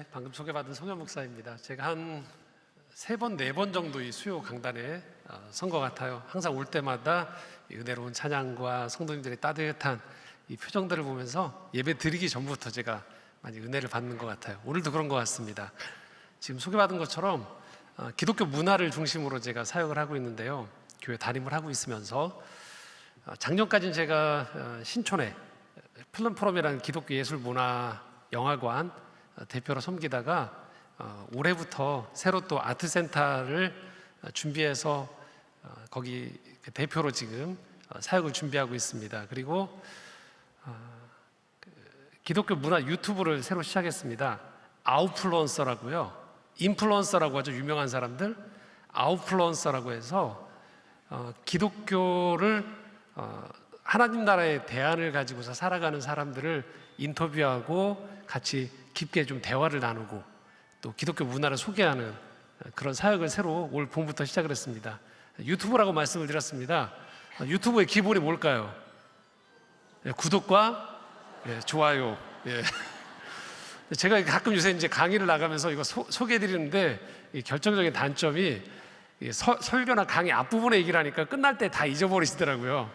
네, 방금 소개받은 송현 목사입니다. 제가 한 3번, 4번 정도 이 수요 강단에 선 것 같아요. 항상 올 때마다 이 은혜로운 찬양과 성도님들의 따뜻한 이 표정들을 보면서 예배 드리기 전부터 제가 많이 은혜를 받는 것 같아요. 오늘도 그런 것 같습니다. 지금 소개받은 것처럼 기독교 문화를 중심으로 제가 사역을 하고 있는데요. 교회 담임을 하고 있으면서 작년까지는 제가 신촌에 플랫폼이라는 기독교 예술 문화 영화관 대표로 섬기다가 올해부터 새로 또 아트센터를 준비해서 거기 대표로 지금 사역을 준비하고 있습니다. 그리고 기독교 문화 유튜브를 새로 시작했습니다. 아웃플루언서라고요. 인플루언서라고 하죠. 유명한 사람들. 아웃플루언서라고 해서 기독교를 하나님 나라의 대안을 가지고서 살아가는 사람들을 인터뷰하고 같이 깊게 좀 대화를 나누고 또 기독교 문화를 소개하는 그런 사역을 새로 올 봄부터 시작을 했습니다. 유튜브라고 말씀을 드렸습니다. 유튜브의 기본이 뭘까요? 구독과 좋아요. 제가 가끔 요새 이제 강의를 나가면서 이거 소개해드리는데 이 결정적인 단점이 설교나 강의 앞부분에 얘기를 하니까 끝날 때 다 잊어버리시더라고요.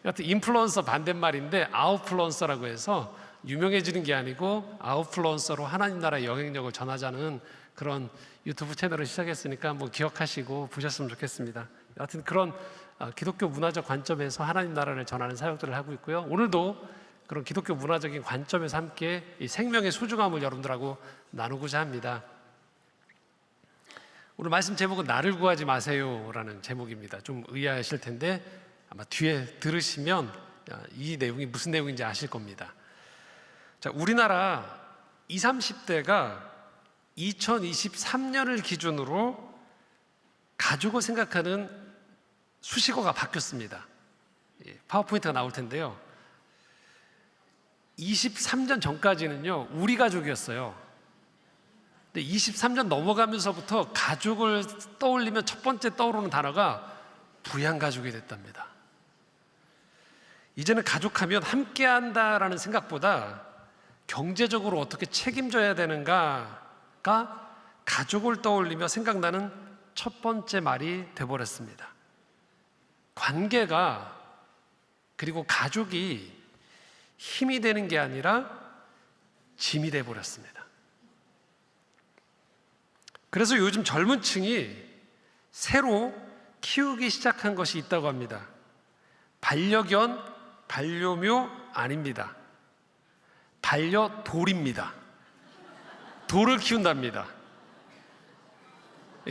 여하튼 인플루언서 반대말인데 아웃플루언서라고 해서 유명해지는 게 아니고 아웃플루언서로 하나님 나라의 영향력을 전하자는 그런 유튜브 채널을 시작했으니까 기억하시고 보셨으면 좋겠습니다. 여하튼 그런 기독교 문화적 관점에서 하나님 나라를 전하는 사역들을 하고 있고요. 오늘도 그런 기독교 문화적인 관점에서 함께 이 생명의 소중함을 여러분들하고 나누고자 합니다. 오늘 말씀 제목은 나를 구하지 마세요라는 제목입니다. 좀 의아하실 텐데 아마 뒤에 들으시면 이 내용이 무슨 내용인지 아실 겁니다. 자, 우리나라 20, 30대가 2023년을 기준으로 가족을 생각하는 수식어가 바뀌었습니다. 파워포인트가 나올 텐데요. 23년 전까지는요, 우리 가족이었어요. 근데 23년 넘어가면서부터 가족을 떠올리면 첫 번째 떠오르는 단어가 부양가족이 됐답니다. 이제는 가족하면 함께한다라는 생각보다 경제적으로 어떻게 책임져야 되는가가 가족을 떠올리며 생각나는 첫 번째 말이 돼버렸습니다. 관계가 그리고 가족이 힘이 되는 게 아니라 짐이 돼버렸습니다. 그래서 요즘 젊은 층이 새로 키우기 시작한 것이 있다고 합니다. 반려견, 반려묘 아닙니다. 반려돌입니다. 돌을 키운답니다.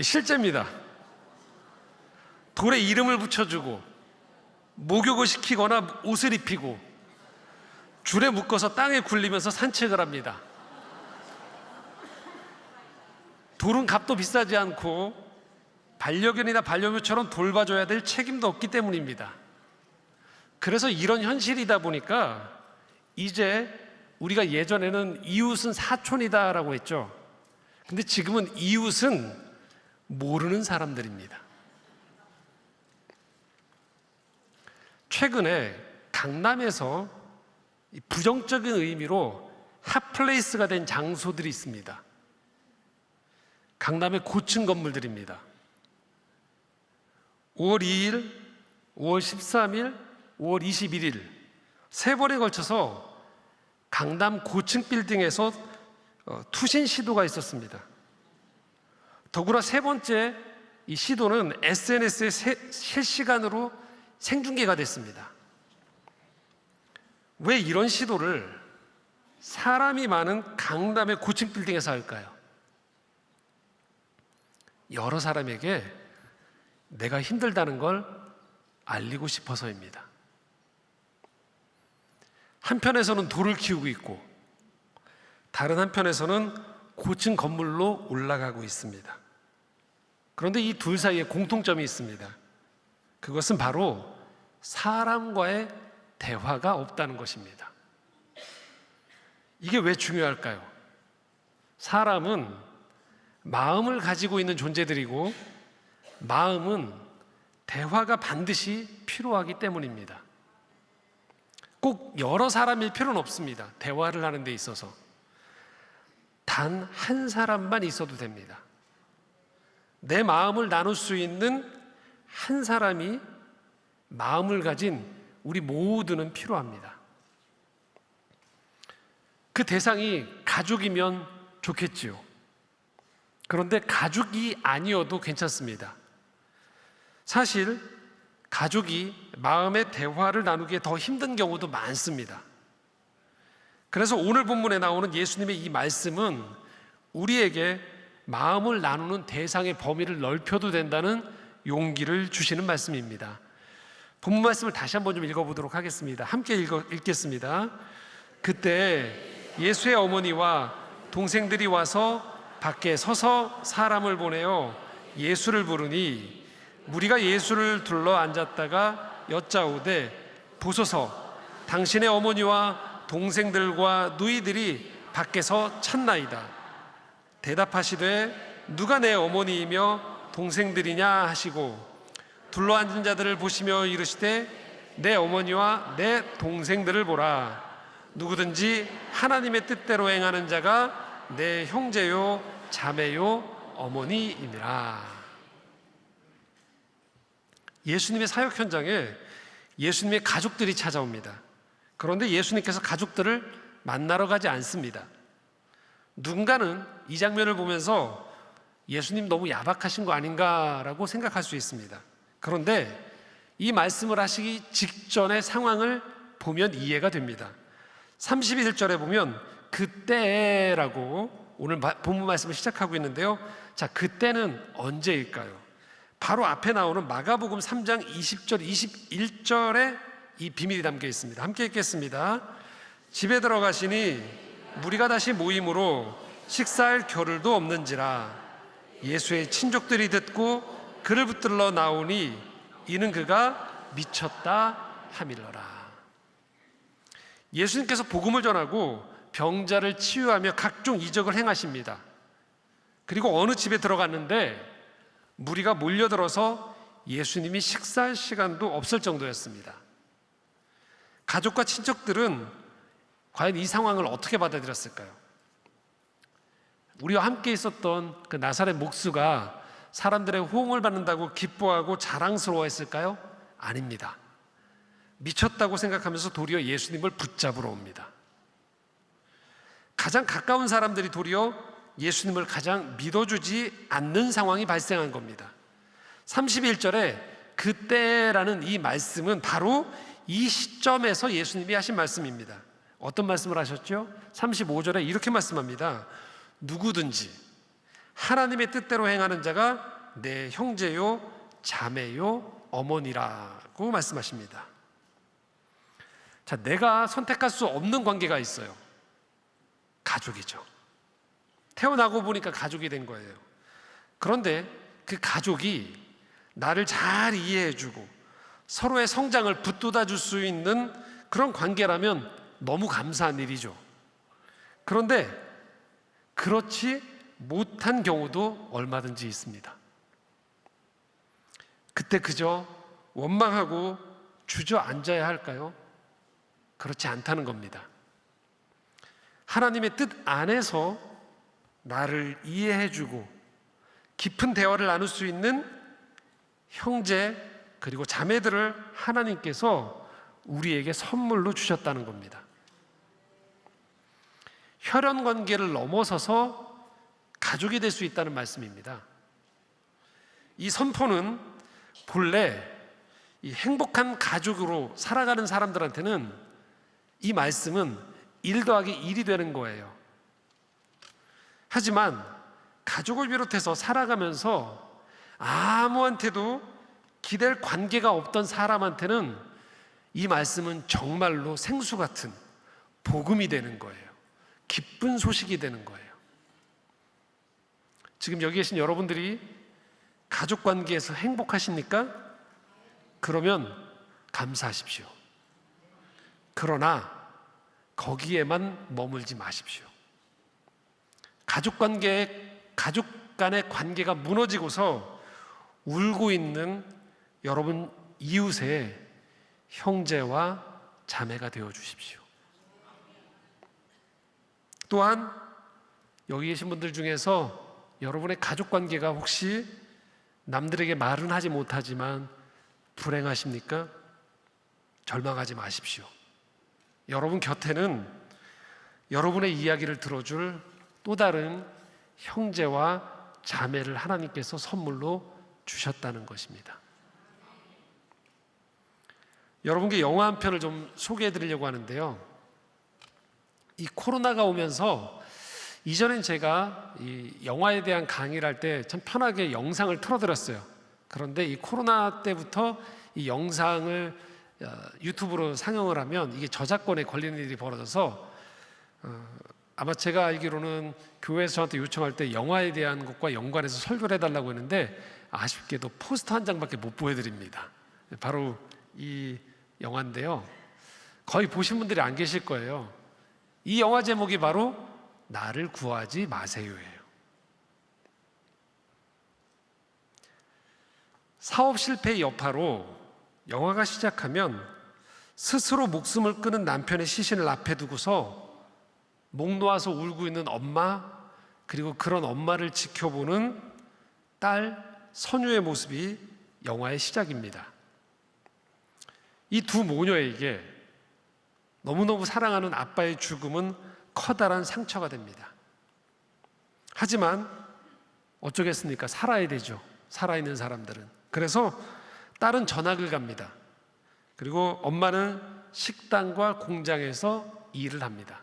실제입니다. 돌에 이름을 붙여주고 목욕을 시키거나 옷을 입히고 줄에 묶어서 땅에 굴리면서 산책을 합니다. 돌은 값도 비싸지 않고 반려견이나 반려묘처럼 돌봐줘야 될 책임도 없기 때문입니다. 그래서 이런 현실이다 보니까 이제 우리가 예전에는 이웃은 사촌이다라고 했죠. 근데 지금은 이웃은 모르는 사람들입니다. 최근에 강남에서 부정적인 의미로 핫플레이스가 된 장소들이 있습니다. 강남의 고층 건물들입니다. 5월 2일, 5월 13일, 5월 21일 3번에 걸쳐서 강남 고층 빌딩에서 투신 시도가 있었습니다. 더구나 3번째 이 시도는 SNS에 실시간으로 생중계가 됐습니다. 왜 이런 시도를 사람이 많은 강남의 고층 빌딩에서 할까요? 여러 사람에게 내가 힘들다는 걸 알리고 싶어서입니다. 한편에서는 돌을 키우고 있고 다른 한편에서는 고층 건물로 올라가고 있습니다. 그런데 이 둘 사이에 공통점이 있습니다. 그것은 바로 사람과의 대화가 없다는 것입니다. 이게 왜 중요할까요? 사람은 마음을 가지고 있는 존재들이고 마음은 대화가 반드시 필요하기 때문입니다. 꼭 여러 사람일 필요는 없습니다. 대화를 하는 데 있어서 단 한 사람만 있어도 됩니다. 내 마음을 나눌 수 있는 한 사람이 마음을 가진 우리 모두는 필요합니다. 그 대상이 가족이면 좋겠지요. 그런데 가족이 아니어도 괜찮습니다. 사실 가족이 마음의 대화를 나누기에 더 힘든 경우도 많습니다. 그래서 오늘 본문에 나오는 예수님의 이 말씀은 우리에게 마음을 나누는 대상의 범위를 넓혀도 된다는 용기를 주시는 말씀입니다. 본문 말씀을 다시 한번 좀 읽어보도록 하겠습니다. 함께 읽겠습니다. 그때 예수의 어머니와 동생들이 와서 밖에 서서 사람을 보내어 예수를 부르니 무리가 예수를 둘러 앉았다가 여짜오되 보소서 당신의 어머니와 동생들과 누이들이 밖에서 찾나이다. 대답하시되 누가 내 어머니이며 동생들이냐 하시고 둘러 앉은 자들을 보시며 이르시되 내 어머니와 내 동생들을 보라. 누구든지 하나님의 뜻대로 행하는 자가 내 형제요 자매요 어머니이니라. 예수님의 사역 현장에 예수님의 가족들이 찾아옵니다. 그런데 예수님께서 가족들을 만나러 가지 않습니다. 누군가는 이 장면을 보면서 예수님 너무 야박하신 거 아닌가라고 생각할 수 있습니다. 그런데 이 말씀을 하시기 직전의 상황을 보면 이해가 됩니다. 31절에 보면 그때라고 오늘 본문 말씀을 시작하고 있는데요. 자, 그때는 언제일까요? 바로 앞에 나오는 마가복음 3장 20절, 21절에 이 비밀이 담겨 있습니다. 함께 읽겠습니다. 집에 들어가시니 무리가 다시 모임으로 식사할 겨를도 없는지라. 예수의 친족들이 듣고 그를 붙들러 나오니 이는 그가 미쳤다 함일러라. 예수님께서 복음을 전하고 병자를 치유하며 각종 이적을 행하십니다. 그리고 어느 집에 들어갔는데 무리가 몰려들어서 예수님이 식사할 시간도 없을 정도였습니다. 가족과 친척들은 과연 이 상황을 어떻게 받아들였을까요? 우리와 함께 있었던 그 나사렛 목수가 사람들의 호응을 받는다고 기뻐하고 자랑스러워했을까요? 아닙니다. 미쳤다고 생각하면서 도리어 예수님을 붙잡으러 옵니다. 가장 가까운 사람들이 도리어 예수님을 가장 믿어주지 않는 상황이 발생한 겁니다. 31절에 그때라는 이 말씀은 바로 이 시점에서 예수님이 하신 말씀입니다. 어떤 말씀을 하셨죠? 35절에 이렇게 말씀합니다. 누구든지 하나님의 뜻대로 행하는 자가 내 형제요 자매요 어머니라고 말씀하십니다. 자, 내가 선택할 수 없는 관계가 있어요. 가족이죠. 태어나고 보니까 가족이 된 거예요. 그런데 그 가족이 나를 잘 이해해주고 서로의 성장을 붙돋아 줄 수 있는 그런 관계라면 너무 감사한 일이죠. 그런데 그렇지 못한 경우도 얼마든지 있습니다. 그때 그저 원망하고 주저앉아야 할까요? 그렇지 않다는 겁니다. 하나님의 뜻 안에서 나를 이해해주고 깊은 대화를 나눌 수 있는 형제 그리고 자매들을 하나님께서 우리에게 선물로 주셨다는 겁니다. 혈연 관계를 넘어서서 가족이 될 수 있다는 말씀입니다. 이 선포는 본래 이 행복한 가족으로 살아가는 사람들한테는 이 말씀은 1 더하기 1이 되는 거예요. 하지만 가족을 비롯해서 살아가면서 아무한테도 기댈 관계가 없던 사람한테는 이 말씀은 정말로 생수 같은 복음이 되는 거예요. 기쁜 소식이 되는 거예요. 지금 여기 계신 여러분들이 가족 관계에서 행복하십니까? 그러면 감사하십시오. 그러나 거기에만 머물지 마십시오. 가족 간의 관계가 무너지고서 울고 있는 여러분 이웃의 형제와 자매가 되어 주십시오. 또한 여기 계신 분들 중에서 여러분의 가족 관계가 혹시 남들에게 말은 하지 못하지만 불행하십니까? 절망하지 마십시오. 여러분 곁에는 여러분의 이야기를 들어줄 또 다른 형제와 자매를 하나님께서 선물로 주셨다는 것입니다. 여러분께 영화 한 편을 좀 소개해 드리려고 하는데요. 이 코로나가 오면서 이전엔 제가 이 영화에 대한 강의를 할 때 참 편하게 영상을 틀어드렸어요. 그런데 이 코로나 때부터 이 영상을 유튜브로 상영을 하면 이게 저작권에 걸리는 일이 벌어져서 아마 제가 알기로는 교회에서 저한테 요청할 때 영화에 대한 것과 연관해서 설교를 해달라고 했는데 아쉽게도 포스터 한 장밖에 못 보여드립니다. 바로 이 영화인데요. 거의 보신 분들이 안 계실 거예요. 이 영화 제목이 바로 나를 구하지 마세요예요. 사업 실패의 여파로 영화가 시작하면 스스로 목숨을 끊은 남편의 시신을 앞에 두고서 목 놓아서 울고 있는 엄마, 그리고 그런 엄마를 지켜보는 딸 선유의 모습이 영화의 시작입니다. 이 두 모녀에게 너무너무 사랑하는 아빠의 죽음은 커다란 상처가 됩니다. 하지만 어쩌겠습니까? 살아야 되죠. 살아있는 사람들은. 그래서 딸은 전학을 갑니다. 그리고 엄마는 식당과 공장에서 일을 합니다.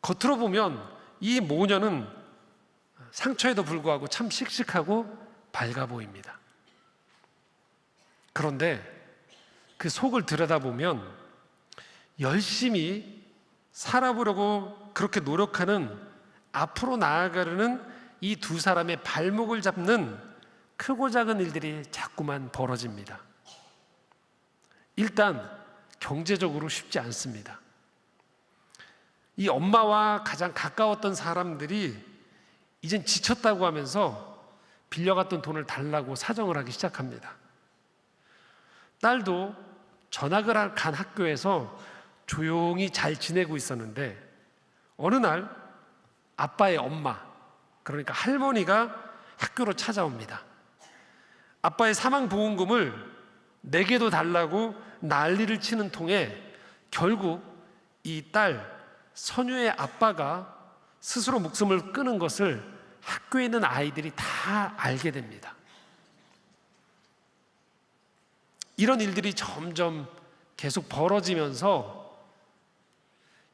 겉으로 보면 이 모녀는 상처에도 불구하고 참 씩씩하고 밝아 보입니다. 그런데 그 속을 들여다보면 열심히 살아보려고 그렇게 노력하는, 앞으로 나아가려는 이 두 사람의 발목을 잡는 크고 작은 일들이 자꾸만 벌어집니다. 일단 경제적으로 쉽지 않습니다. 이 엄마와 가장 가까웠던 사람들이 이젠 지쳤다고 하면서 빌려갔던 돈을 달라고 사정을 하기 시작합니다. 딸도 전학을 간 학교에서 조용히 잘 지내고 있었는데 어느 날 아빠의 엄마, 그러니까 할머니가 학교로 찾아옵니다. 아빠의 사망보험금을 내게도 달라고 난리를 치는 통에 결국 이 딸 선유의 아빠가 스스로 목숨을 끊은 것을 학교에 있는 아이들이 다 알게 됩니다. 이런 일들이 점점 계속 벌어지면서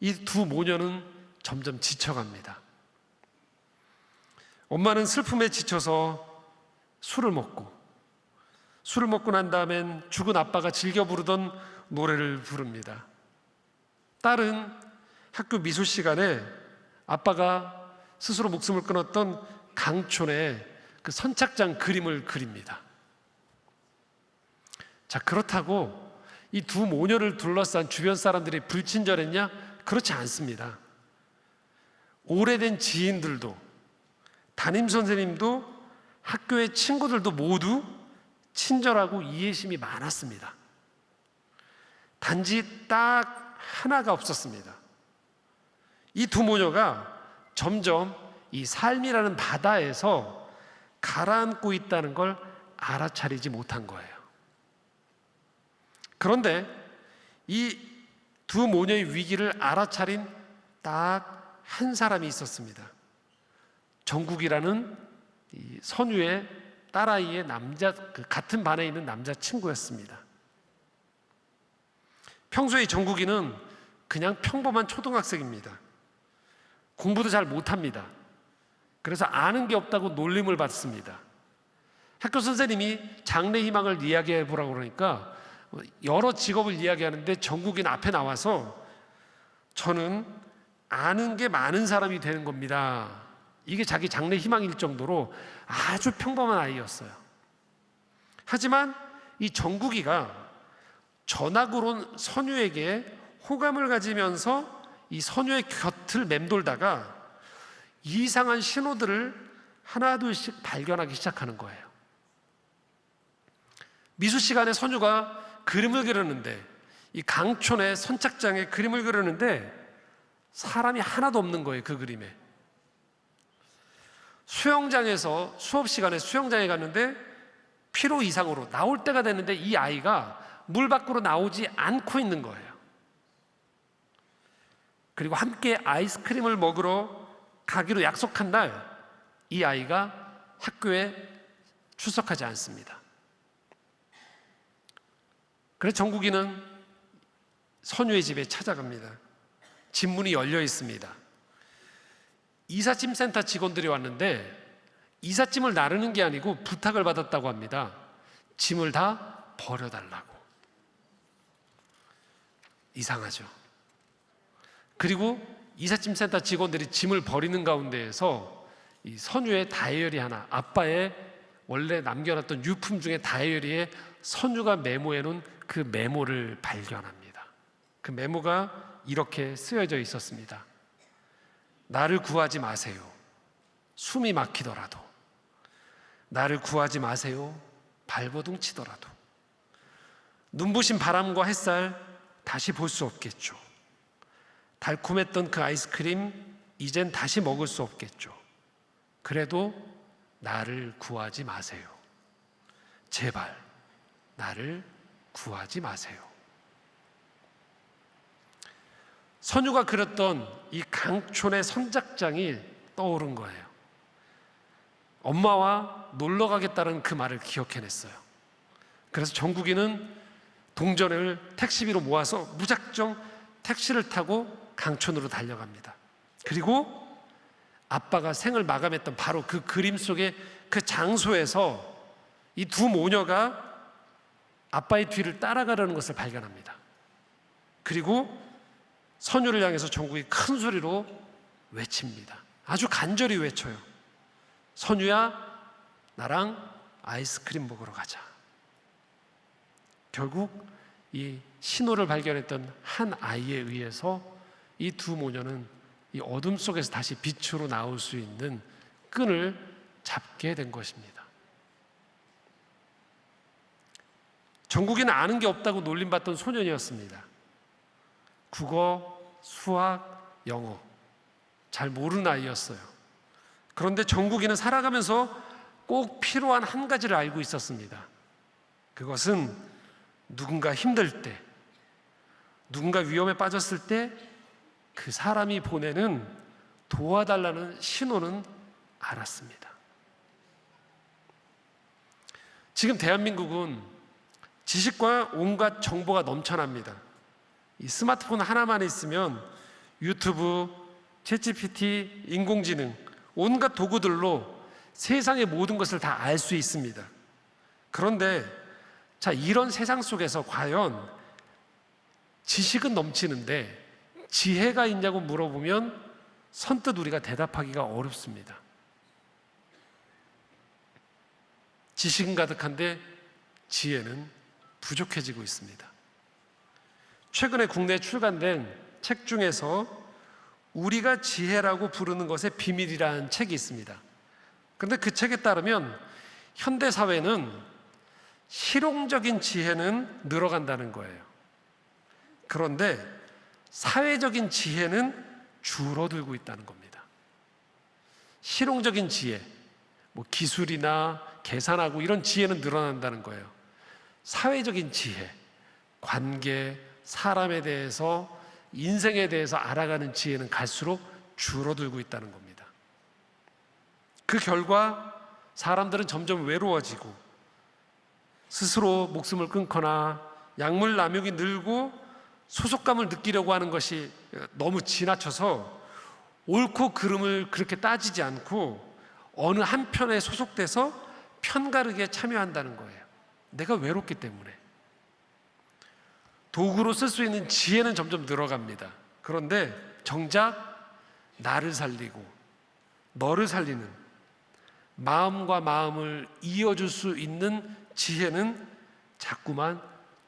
이 두 모녀는 점점 지쳐갑니다. 엄마는 슬픔에 지쳐서 술을 먹고 난 다음엔 죽은 아빠가 즐겨 부르던 노래를 부릅니다. 딸은 학교 미술 시간에 아빠가 스스로 목숨을 끊었던 강촌의 그 선착장 그림을 그립니다. 자, 그렇다고 이 두 모녀를 둘러싼 주변 사람들이 불친절했냐? 그렇지 않습니다. 오래된 지인들도, 담임선생님도, 학교의 친구들도 모두 친절하고 이해심이 많았습니다. 단지 딱 하나가 없었습니다. 이 두 모녀가 점점 이 삶이라는 바다에서 가라앉고 있다는 걸 알아차리지 못한 거예요. 그런데 이 두 모녀의 위기를 알아차린 딱 한 사람이 있었습니다. 정국이라는 이 선유의 딸아이의 같은 반에 있는 남자친구였습니다. 평소에 정국이는 그냥 평범한 초등학생입니다. 공부도 잘 못합니다. 그래서 아는 게 없다고 놀림을 받습니다. 학교 선생님이 장래 희망을 이야기해 보라고 그러니까 여러 직업을 이야기하는데 정국이는 앞에 나와서 저는 아는 게 많은 사람이 되는 겁니다. 이게 자기 장래 희망일 정도로 아주 평범한 아이였어요. 하지만 이 정국이가 전학으로 온 선유에게 호감을 가지면서 이 선유의 곁을 맴돌다가 이상한 신호들을 하나둘씩 발견하기 시작하는 거예요. 미술 시간에 선유가 그림을 그렸는데, 이 강촌의 선착장에 그림을 그렸는데 사람이 하나도 없는 거예요, 그 그림에. 수영장에서 수업 시간에 수영장에 갔는데 필요 이상으로 나올 때가 됐는데 이 아이가 물 밖으로 나오지 않고 있는 거예요. 그리고 함께 아이스크림을 먹으러 가기로 약속한 날 이 아이가 학교에 출석하지 않습니다. 그래서 정국이는 선유의 집에 찾아갑니다. 집 문이 열려 있습니다. 이삿짐센터 직원들이 왔는데 이삿짐을 나르는 게 아니고 부탁을 받았다고 합니다. 짐을 다 버려달라고. 이상하죠. 그리고 이삿짐센터 직원들이 짐을 버리는 가운데에서 이 선유의 다이어리 하나, 아빠의 원래 남겨놨던 유품 중에 다이어리에 선유가 메모해놓은 그 메모를 발견합니다. 그 메모가 이렇게 쓰여져 있었습니다. 나를 구하지 마세요. 숨이 막히더라도. 나를 구하지 마세요. 발버둥 치더라도. 눈부신 바람과 햇살 다시 볼 수 없겠죠. 달콤했던 그 아이스크림 이젠 다시 먹을 수 없겠죠. 그래도 나를 구하지 마세요. 제발 나를 구하지 마세요. 선유가 그렸던 이 강촌의 선작장이 떠오른 거예요. 엄마와 놀러 가겠다는 그 말을 기억해냈어요. 그래서 정국이는 동전을 택시비로 모아서 무작정 택시를 타고 강촌으로 달려갑니다. 그리고 아빠가 생을 마감했던 바로 그 그림 속의 그 장소에서 이 두 모녀가 아빠의 뒤를 따라가려는 것을 발견합니다. 그리고 선유를 향해서 정국이 큰 소리로 외칩니다. 아주 간절히 외쳐요. 선유야, 나랑 아이스크림 먹으러 가자. 결국 이 신호를 발견했던 한 아이에 의해서 이 두 모녀는 이 어둠 속에서 다시 빛으로 나올 수 있는 끈을 잡게 된 것입니다. 정국이는 아는 게 없다고 놀림받던 소년이었습니다. 국어, 수학, 영어 잘 모르는 아이였어요. 그런데 정국이는 살아가면서 꼭 필요한 한 가지를 알고 있었습니다. 그것은 누군가 힘들 때, 누군가 위험에 빠졌을 때 그 사람이 보내는 도와달라는 신호는 알았습니다. 지금 대한민국은 지식과 온갖 정보가 넘쳐납니다. 이 스마트폰 하나만 있으면 유튜브, 챗GPT, 인공지능, 온갖 도구들로 세상의 모든 것을 다 알 수 있습니다. 그런데 자, 이런 세상 속에서 과연 지식은 넘치는데 지혜가 있냐고 물어보면 선뜻 우리가 대답하기가 어렵습니다. 지식은 가득한데 지혜는 부족해지고 있습니다. 최근에 국내에 출간된 책 중에서 우리가 지혜라고 부르는 것의 비밀이라는 책이 있습니다. 그런데 그 책에 따르면 현대 사회는 실용적인 지혜는 늘어간다는 거예요. 그런데 사회적인 지혜는 줄어들고 있다는 겁니다. 실용적인 지혜, 기술이나 계산하고 이런 지혜는 늘어난다는 거예요. 사회적인 지혜, 관계, 사람에 대해서, 인생에 대해서 알아가는 지혜는 갈수록 줄어들고 있다는 겁니다. 그 결과 사람들은 점점 외로워지고 스스로 목숨을 끊거나 약물 남용이 늘고 소속감을 느끼려고 하는 것이 너무 지나쳐서 옳고 그름을 그렇게 따지지 않고 어느 한편에 소속돼서 편가르기에 참여한다는 거예요. 내가 외롭기 때문에. 도구로 쓸 수 있는 지혜는 점점 늘어갑니다. 그런데 정작 나를 살리고 너를 살리는 마음과 마음을 이어줄 수 있는 지혜는 자꾸만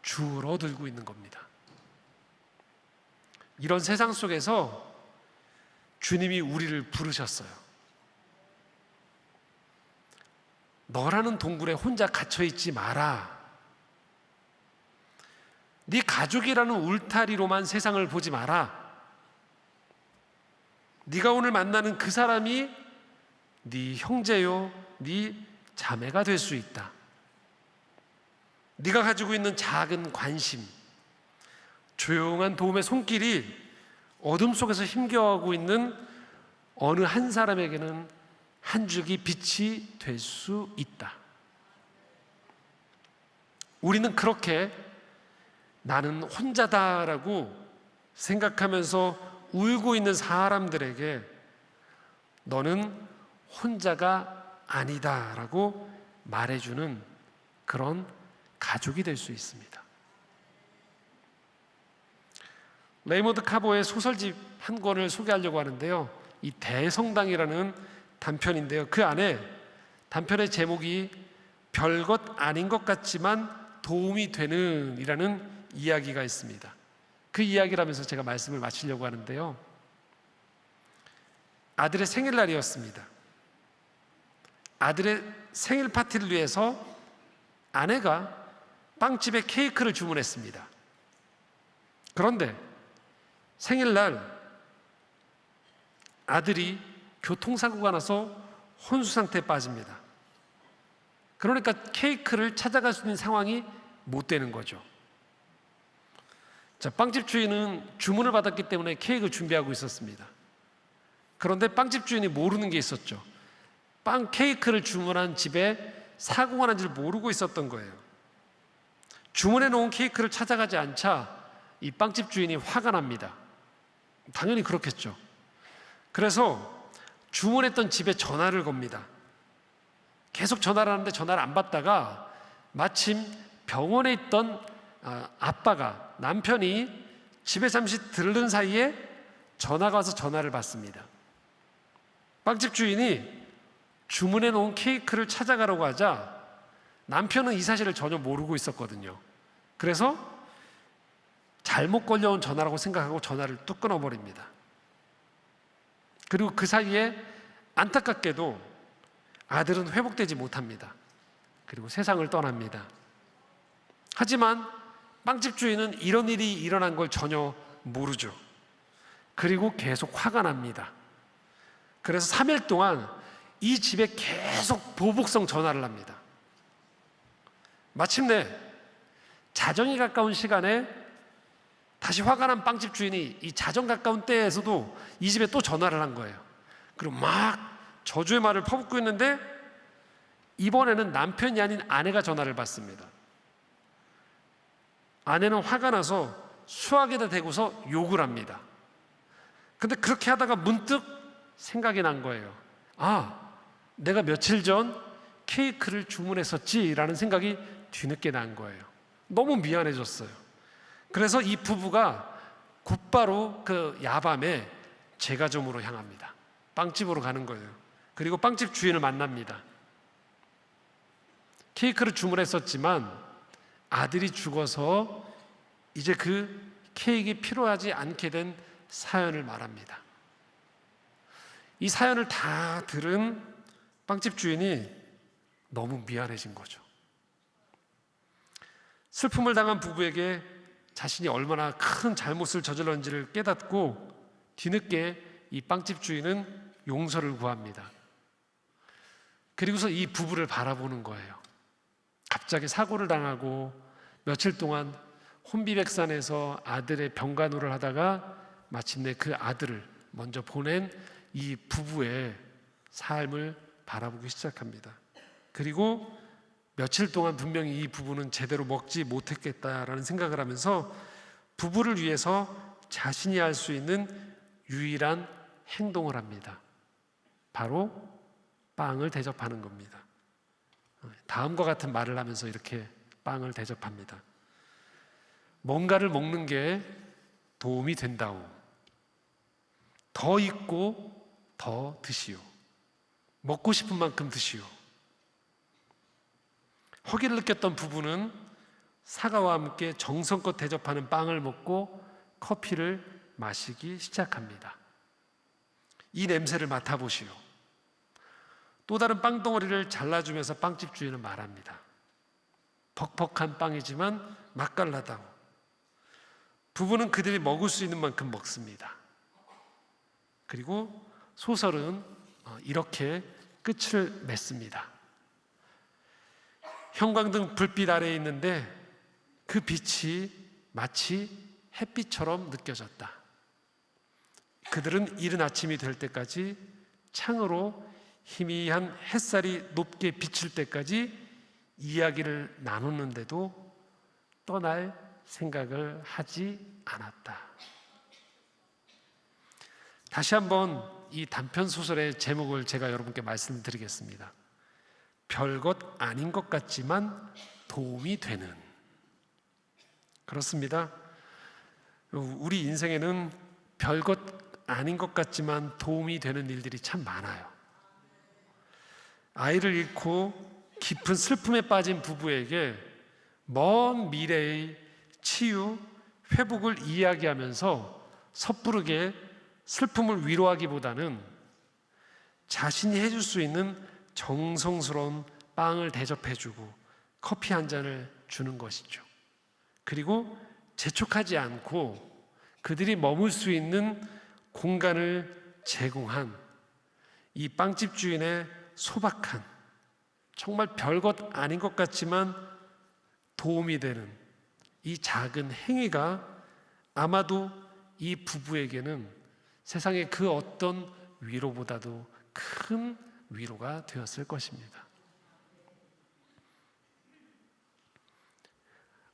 줄어들고 있는 겁니다. 이런 세상 속에서 주님이 우리를 부르셨어요. 너라는 동굴에 혼자 갇혀있지 마라. 네 가족이라는 울타리로만 세상을 보지 마라. 네가 오늘 만나는 그 사람이 네 형제요, 네 자매가 될 수 있다. 네가 가지고 있는 작은 관심, 조용한 도움의 손길이 어둠 속에서 힘겨워하고 있는 어느 한 사람에게는 한 줄기 빛이 될 수 있다. 우리는 그렇게 나는 혼자다라고 생각하면서 울고 있는 사람들에게 너는 혼자가 아니다라고 말해주는 그런 가족이 될 수 있습니다. 레이몬드 카보의 소설집 한 권을 소개하려고 하는데요. 이 대성당이라는 단편인데요. 그 안에 단편의 제목이 별것 아닌 것 같지만 도움이 되는 이라는 이야기가 있습니다. 그 이야기를 하면서 제가 말씀을 마치려고 하는데요. 아들의 생일날이었습니다. 아들의 생일 파티를 위해서 아내가 빵집에 케이크를 주문했습니다. 그런데 생일날 아들이 교통사고가 나서 혼수 상태에 빠집니다. 그러니까 케이크를 찾아갈 수 있는 상황이 못 되는 거죠. 자, 빵집 주인은 주문을 받았기 때문에 케이크를 준비하고 있었습니다. 그런데 빵집 주인이 모르는 게 있었죠. 빵 케이크를 주문한 집에 사고가 난 줄 모르고 있었던 거예요. 주문해 놓은 케이크를 찾아가지 않자 이 빵집 주인이 화가 납니다. 당연히 그렇겠죠. 그래서 주문했던 집에 전화를 겁니다. 계속 전화를 하는데 전화를 안 받다가 마침 병원에 있던 아빠가, 남편이 집에 잠시 들른 사이에 전화가 와서 전화를 받습니다. 빵집 주인이 주문해 놓은 케이크를 찾아가려고 하자 남편은 이 사실을 전혀 모르고 있었거든요. 그래서 잘못 걸려온 전화라고 생각하고 전화를 뚝 끊어버립니다. 그리고 그 사이에 안타깝게도 아들은 회복되지 못합니다. 그리고 세상을 떠납니다. 하지만 빵집 주인은 이런 일이 일어난 걸 전혀 모르죠. 그리고 계속 화가 납니다. 그래서 3일 동안 이 집에 계속 보복성 전화를 합니다. 마침내 자정이 가까운 시간에 다시 화가 난 빵집 주인이 이 자정 가까운 때에서도 이 집에 또 전화를 한 거예요. 그리고 막 저주의 말을 퍼붓고 있는데 이번에는 남편이 아닌 아내가 전화를 받습니다. 아내는 화가 나서 수화기에다 대고서 욕을 합니다. 근데 그렇게 하다가 문득 생각이 난 거예요. 내가 며칠 전 케이크를 주문했었지라는 생각이 뒤늦게 난 거예요. 너무 미안해졌어요. 그래서 이 부부가 곧바로 그 야밤에 제과점으로 향합니다. 빵집으로 가는 거예요. 그리고 빵집 주인을 만납니다. 케이크를 주문했었지만 아들이 죽어서 이제 그 케이크가 필요하지 않게 된 사연을 말합니다. 이 사연을 다 들은 빵집 주인이 너무 미안해진 거죠. 슬픔을 당한 부부에게 자신이 얼마나 큰 잘못을 저질렀는지를 깨닫고 뒤늦게 이 빵집 주인은 용서를 구합니다. 그리고서 이 부부를 바라보는 거예요. 갑자기 사고를 당하고 며칠 동안 혼비백산에서 아들의 병간호를 하다가 마침내 그 아들을 먼저 보낸 이 부부의 삶을 바라보기 시작합니다. 그리고 며칠 동안 분명히 이 부부는 제대로 먹지 못했겠다라는 생각을 하면서 부부를 위해서 자신이 할 수 있는 유일한 행동을 합니다. 바로 빵을 대접하는 겁니다. 다음과 같은 말을 하면서 이렇게 빵을 대접합니다. 뭔가를 먹는 게 도움이 된다오. 더 있고 더 드시오. 먹고 싶은 만큼 드시오. 허기를 느꼈던 부부는 사과와 함께 정성껏 대접하는 빵을 먹고 커피를 마시기 시작합니다. 이 냄새를 맡아보시오. 또 다른 빵덩어리를 잘라주면서 빵집 주인은 말합니다. 퍽퍽한 빵이지만 맛깔나다오. 부부는 그들이 먹을 수 있는 만큼 먹습니다. 그리고 소설은 이렇게 끝을 맺습니다. 형광등 불빛 아래에 있는데 그 빛이 마치 햇빛처럼 느껴졌다. 그들은 이른 아침이 될 때까지 창으로 희미한 햇살이 높게 비칠 때까지 이야기를 나누는데도 떠날 생각을 하지 않았다. 다시 한번 이 단편 소설의 제목을 제가 여러분께 말씀드리겠습니다. 별것 아닌 것 같지만 도움이 되는. 그렇습니다. 우리 인생에는 별것 아닌 것 같지만 도움이 되는 일들이 참 많아요. 아이를 잃고 깊은 슬픔에 빠진 부부에게 먼 미래의 치유, 회복을 이야기하면서 섣부르게 슬픔을 위로하기보다는 자신이 해줄 수 있는 정성스러운 빵을 대접해주고 커피 한 잔을 주는 것이죠. 그리고 재촉하지 않고 그들이 머물 수 있는 공간을 제공한 이 빵집 주인의 소박한, 정말 별것 아닌 것 같지만 도움이 되는 이 작은 행위가 아마도 이 부부에게는 세상의 그 어떤 위로보다도 큰 위로가 되었을 것입니다.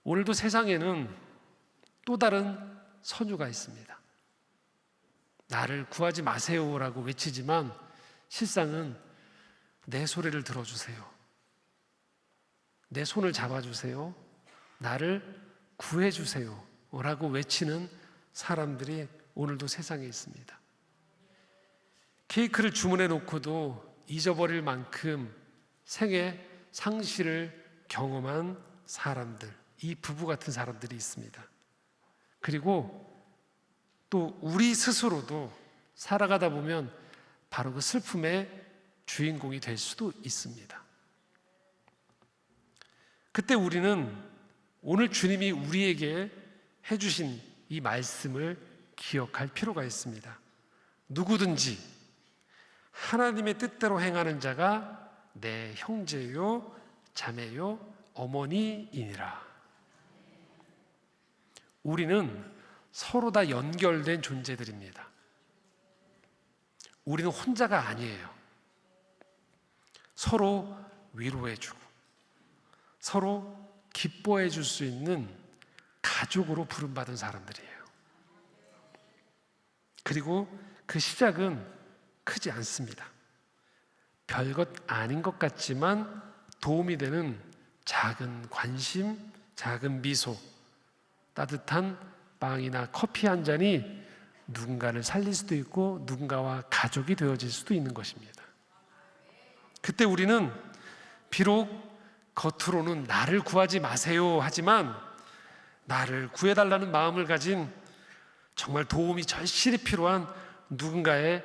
오늘도 세상에는 또 다른 선유가 있습니다. 나를 구하지 마세요라고 외치지만 실상은 내 소리를 들어주세요. 내 손을 잡아주세요. 나를 구해주세요. 라고 외치는 사람들이 오늘도 세상에 있습니다. 케이크를 주문해 놓고도 잊어버릴 만큼 생애 상실을 경험한 사람들, 이 부부 같은 사람들이 있습니다. 그리고 또 우리 스스로도 살아가다 보면 바로 그 슬픔의 주인공이 될 수도 있습니다. 그때 우리는 오늘 주님이 우리에게 해주신 이 말씀을 기억할 필요가 있습니다. 누구든지 하나님의 뜻대로 행하는 자가 내 형제요, 자매요, 어머니이니라. 우리는 서로 다 연결된 존재들입니다. 우리는 혼자가 아니에요. 서로 위로해주고 서로 기뻐해 줄 수 있는 가족으로 부름받은 사람들이에요. 그리고 그 시작은 크지 않습니다. 별것 아닌 것 같지만 도움이 되는 작은 관심, 작은 미소, 따뜻한 빵이나 커피 한 잔이 누군가를 살릴 수도 있고 누군가와 가족이 되어질 수도 있는 것입니다. 그때 우리는 비록 겉으로는 나를 구하지 마세요 하지만 나를 구해달라는 마음을 가진 정말 도움이 절실히 필요한 누군가의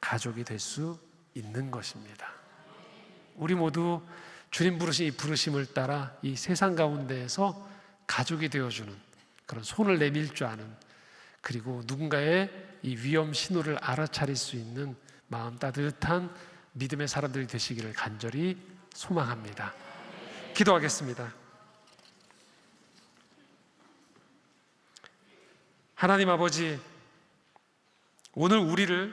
가족이 될 수 있는 것입니다. 우리 모두 주님 부르신 이 부르심을 따라 이 세상 가운데에서 가족이 되어주는 그런 손을 내밀 줄 아는, 그리고 누군가의 이 위험 신호를 알아차릴 수 있는 마음 따뜻한 믿음의 사람들이 되시기를 간절히 소망합니다. 기도하겠습니다. 하나님 아버지, 오늘 우리를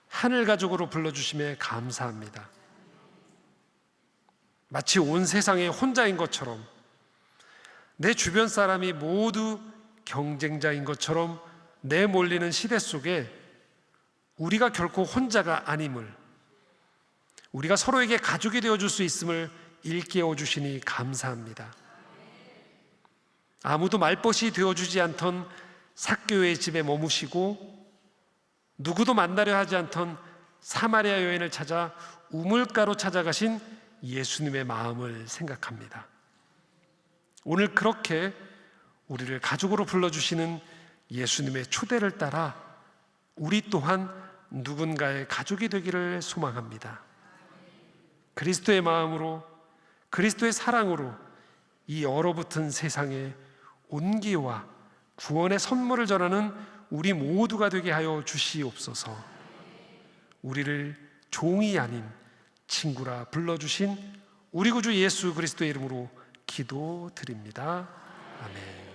하늘 가족으로 불러주심에 감사합니다. 마치 온 세상에 혼자인 것처럼, 내 주변 사람이 모두 경쟁자인 것처럼 내몰리는 시대 속에 우리가 결코 혼자가 아님을, 우리가 서로에게 가족이 되어줄 수 있음을 일깨워 주시니 감사합니다. 아무도 말벗이 되어주지 않던 삭개오의 집에 머무시고 누구도 만나려 하지 않던 사마리아 여인을 찾아 우물가로 찾아가신 예수님의 마음을 생각합니다. 오늘 그렇게 우리를 가족으로 불러주시는 예수님의 초대를 따라 우리 또한 누군가의 가족이 되기를 소망합니다. 그리스도의 마음으로, 그리스도의 사랑으로 이 얼어붙은 세상에 온기와 구원의 선물을 전하는 우리 모두가 되게 하여 주시옵소서. 우리를 종이 아닌 친구라 불러주신 우리 구주 예수 그리스도의 이름으로 기도드립니다. 아멘.